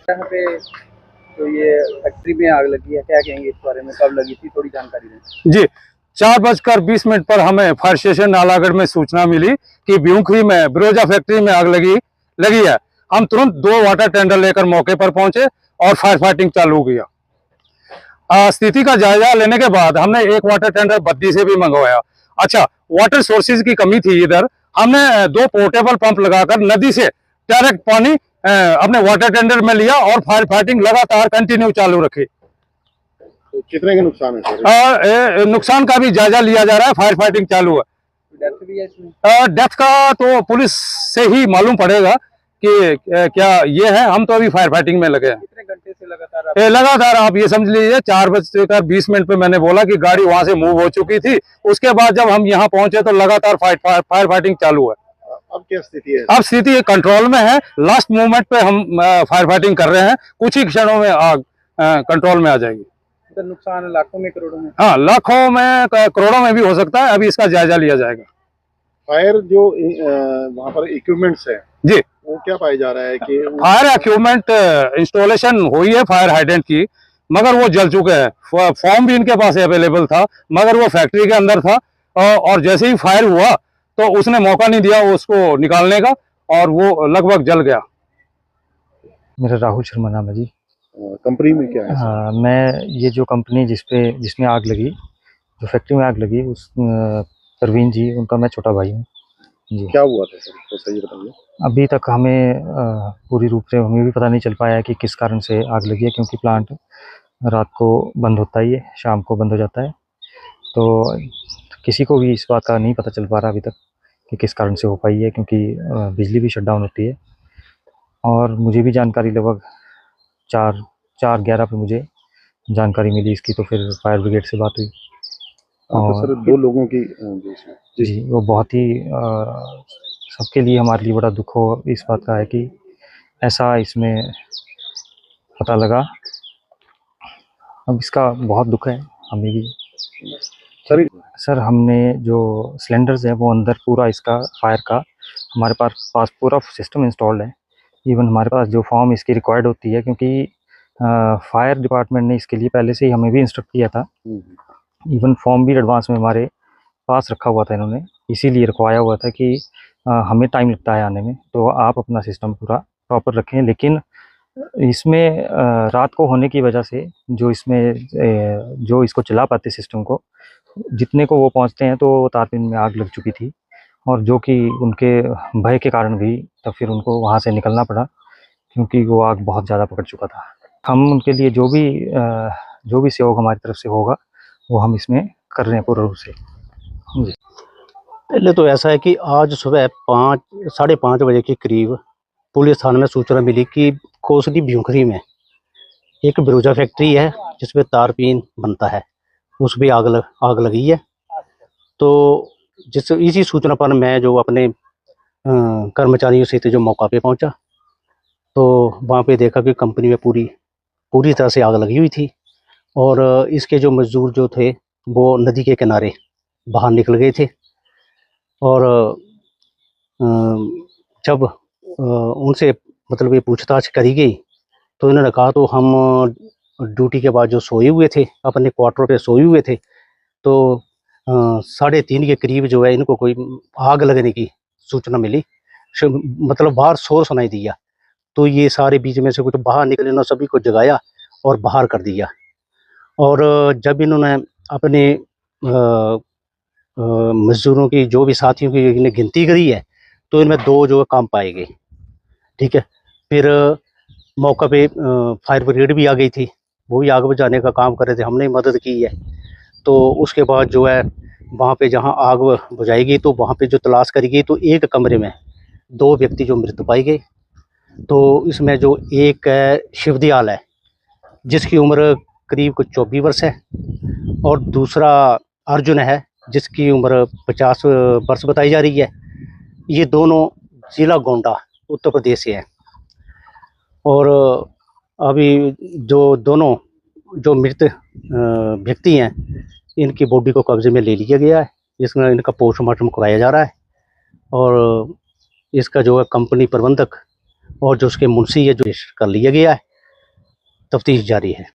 यहाँ पे तो ये फैक्ट्री में आग लगी है, क्या कहेंगे इस बारे में, कब लगी थी, थोड़ी जानकारी दें। जी, 4:20 पर हमें फायर स्टेशन नालागढ़ में सूचना मिली कि ब्यूखरी में बिरोजा फैक्ट्री में आग लगी है। हम तुरंत 2 वाटर टेंडर लेकर मौके पर पहुंचे और फायर फाइटिंग चालू हो गया। स्थिति का जायजा लेने के बाद हमने एक वाटर टेंडर बद्दी से भी मंगवाया। अच्छा, वाटर सोर्सेज की कमी थी इधर, हमने 2 पोर्टेबल पंप लगाकर नदी से डायरेक्ट पानी अपने वाटर टेंडर में लिया और फायर फाइटिंग लगातार कंटिन्यू चालू रखी। तो कितने का नुकसान है? नुकसान का भी जायजा लिया जा रहा है, फायर फाइटिंग चालू है। डेथ भी है इसमें? डेथ का तो पुलिस से ही मालूम पड़ेगा कि क्या ये है। हम तो अभी फायर फाइटिंग में लगे हैं। कितने घंटे से लगातार? लगातार आप ये समझ लीजिए 4:20 पे मैंने बोला कि गाड़ी वहां से मूव हो चुकी थी। उसके बाद जब हम यहाँ पहुंचे तो लगातार फायर फाइटिंग चालू है। अब क्या स्थिति है? अब स्थिति कंट्रोल में है। लास्ट मोमेंट पे हम फायर फाइटिंग कर रहे हैं, कुछ ही क्षणों में आग कंट्रोल में आ जाएगी। तो नुकसान लाखों में करोड़ों में? हाँ, लाखों में करोड़ों में भी हो सकता है। अभी इसका जायजा लिया जाएगा। फायर जो वहाँ पर इक्विपमेंट्स है जी, वो क्या पाया जा रहा है कि फायर इक्विपमेंट इंस्टॉलेशन हुई है फायर हाइडेंट की, मगर वो जल चुके हैं। फॉर्म भी इनके पास अवेलेबल था, मगर वो फैक्ट्री के अंदर था और जैसे ही फायर हुआ तो उसने मौका नहीं दिया उसको निकालने का और वो लगभग जल गया। मेरा राहुल शर्मा नाम है जी। कंपनी में क्या है? हाँ, मैं ये जो कंपनी जिसमें आग लगी, जो फैक्ट्री में आग लगी, उस परवीन जी, उनका मैं छोटा भाई हूँ जी। क्या हुआ था सर, तो सही बताइए। अभी तक हमें पूरी रूप से हमें भी पता नहीं चल पाया है कि किस कारण से आग लगी है, क्योंकि प्लांट रात को बंद होता ही है, शाम को बंद हो जाता है। तो किसी को भी इस बात का नहीं पता चल पा रहा अभी तक कि किस कारण से हो पाई है, क्योंकि बिजली भी शटडाउन होती है। और मुझे भी जानकारी लगभग 4:11 पे मुझे जानकारी मिली इसकी, तो फिर फायर ब्रिगेड से बात हुई। तो सर 2 लोगों की जी, वो बहुत ही सबके लिए, हमारे लिए बड़ा दुख हो इस बात का है कि ऐसा इसमें पता लगा। अब इसका बहुत दुख है हमें भी। सर हमने जो सिलेंडर्स हैं वो अंदर पूरा इसका फायर का हमारे पास पूरा सिस्टम इंस्टॉल्ड है। इवन हमारे पास जो फॉर्म इसकी रिक्वायर्ड होती है, क्योंकि फायर डिपार्टमेंट ने इसके लिए पहले से ही हमें भी इंस्ट्रक्ट किया था। इवन फॉर्म भी एडवांस में हमारे पास रखा हुआ था इन्होंने, इसीलिए रखवाया हुआ था कि हमें टाइम लगता है आने में, तो आप अपना सिस्टम पूरा प्रॉपर रखें। लेकिन इसमें रात को होने की वजह से जो इसको चला पाते सिस्टम को, जितने को वो पहुंचते हैं तो तारपीन में आग लग चुकी थी, और जो कि उनके भय के कारण भी तब फिर उनको वहां से निकलना पड़ा, क्योंकि वो आग बहुत ज़्यादा पकड़ चुका था। हम उनके लिए जो भी सहयोग हमारी तरफ से होगा वो हम इसमें कर रहे हैं पूर्ण रूप से जी। पहले तो ऐसा है कि आज सुबह 5-5:30 बजे के करीब पुलिस थाने में सूचना मिली कि कोसली ब्यूखरी में एक बिरोजा फैक्ट्री है जिसमें तारपीन बनता है, उस पर आग लगी है। तो इसी सूचना पर मैं जो अपने कर्मचारियों सहित जो मौका पे पहुंचा, तो वहाँ पे देखा कि कंपनी में पूरी तरह से आग लगी हुई थी, और इसके जो मजदूर जो थे वो नदी के किनारे बाहर निकल गए थे। और जब उनसे मतलब ये पूछताछ करी गई तो इन्होंने कहा, तो हम ड्यूटी के बाद जो सोए हुए थे, अपने क्वार्टर पे सोए हुए थे, तो 3:30 के करीब जो है इनको कोई आग लगने की सूचना मिली। मतलब बाहर शोर सुनाई दिया, तो ये सारे बीच में से कुछ बाहर निकले, इन्होंने सभी को जगाया और बाहर कर दिया। और जब इन्होंने अपने मजदूरों की, जो भी साथियों की इन्हें गिनती करी है, तो इनमें 2 जो है काम पाए गए। ठीक है, फिर मौका पे फायर ब्रिगेड भी आ गई थी, वो भी आग बुझाने का काम कर रहे थे, हमने मदद की है। तो उसके बाद जो है वहाँ पे जहाँ आग बुझाई गई, तो वहाँ पे जो तलाश करी गई, तो एक कमरे में 2 व्यक्ति जो मृत पाए गए। तो इसमें जो एक शिवदयाल है जिसकी उम्र करीब कुछ 24 वर्ष है, और दूसरा अर्जुन है जिसकी उम्र 50 वर्ष बताई जा रही है। ये दोनों जिला गोंडा उत्तर प्रदेश से हैं। और अभी जो दोनों जो मृत व्यक्ति हैं, इनकी बॉडी को कब्जे में ले लिया गया है। इसमें इनका पोस्टमार्टम कराया जा रहा है, और इसका जो है कंपनी प्रबंधक और जो उसके मुंशी है जो कर लिया गया है। तफ्तीश जारी है।